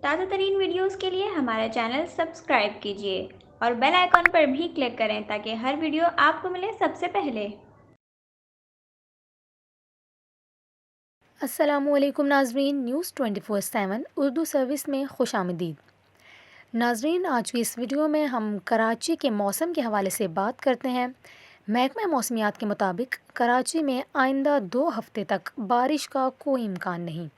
تازہ ترین ویڈیوز کے لیے ہمارا چینل سبسکرائب کیجیے اور بیل آئیکن پر بھی کلک کریں تاکہ ہر ویڈیو آپ کو ملے سب سے پہلے۔ السلام علیکم ناظرین، نیوز 24/7 اردو سروس میں خوش آمدید۔ ناظرین، آج کی اس ویڈیو میں ہم کراچی کے موسم کے حوالے سے بات کرتے ہیں۔ محکمہ موسمیات کے مطابق کراچی میں آئندہ 2 ہفتے تک بارش کا کوئی امکان نہیں۔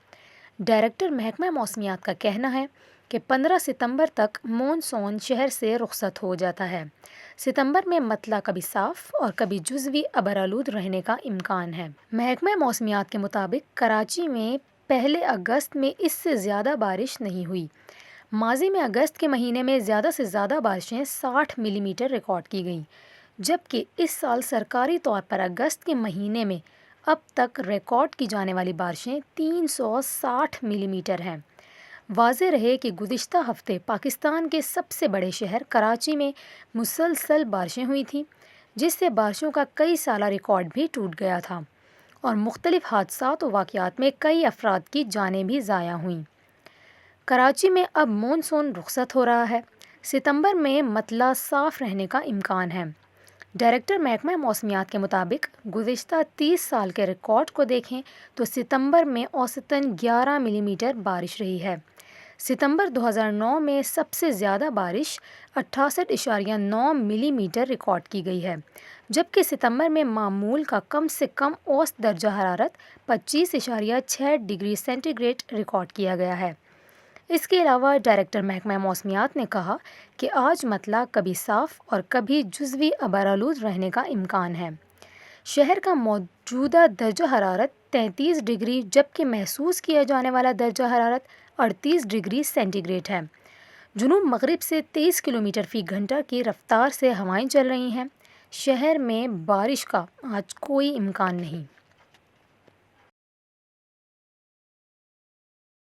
ڈائریکٹر محکمہ موسمیات کا کہنا ہے کہ 15 ستمبر تک مونسون شہر سے رخصت ہو جاتا ہے۔ ستمبر میں مطلع کبھی صاف اور کبھی جزوی ابرآلود رہنے کا امکان ہے۔ محکمہ موسمیات کے مطابق کراچی میں 1 اگست میں اس سے زیادہ بارش نہیں ہوئی۔ ماضی میں اگست کے مہینے میں زیادہ سے زیادہ بارشیں 60 ملی میٹر ریکارڈ کی گئیں، جبکہ اس سال سرکاری طور پر اگست کے مہینے میں اب تک ریکارڈ کی جانے والی بارشیں 360 ملی میٹر ہیں۔ واضح رہے کہ گزشتہ ہفتے پاکستان کے سب سے بڑے شہر کراچی میں مسلسل بارشیں ہوئی تھیں، جس سے بارشوں کا کئی سالہ ریکارڈ بھی ٹوٹ گیا تھا اور مختلف حادثات و واقعات میں کئی افراد کی جانیں بھی ضائع ہوئیں۔ کراچی میں اب مونسون رخصت ہو رہا ہے۔ ستمبر میں مطلع صاف رہنے کا امکان ہے۔ ڈائریکٹر محکمہ موسمیات کے مطابق گزشتہ 30 سال کے ریکارڈ کو دیکھیں تو ستمبر میں اوسطاً 11 ملی میٹر بارش رہی ہے۔ ستمبر 2009 میں سب سے زیادہ بارش 68.9 ملی میٹر ریکارڈ کی گئی ہے، جبکہ ستمبر میں معمول کا کم سے کم اوسط درجہ حرارت 25.6 ڈگری سینٹی گریڈ ریکارڈ کیا گیا ہے۔ اس کے علاوہ ڈائریکٹر محکمہ موسمیات نے کہا کہ آج مطلع کبھی صاف اور کبھی جزوی ابرآلود رہنے کا امکان ہے۔ شہر کا موجودہ درجہ حرارت 33 ڈگری جبکہ محسوس کیا جانے والا درجہ حرارت 38 ڈگری سینٹی گریڈ ہے۔ جنوب مغرب سے 23 کلومیٹر فی گھنٹہ کی رفتار سے ہوائیں چل رہی ہیں۔ شہر میں بارش کا آج کوئی امکان نہیں۔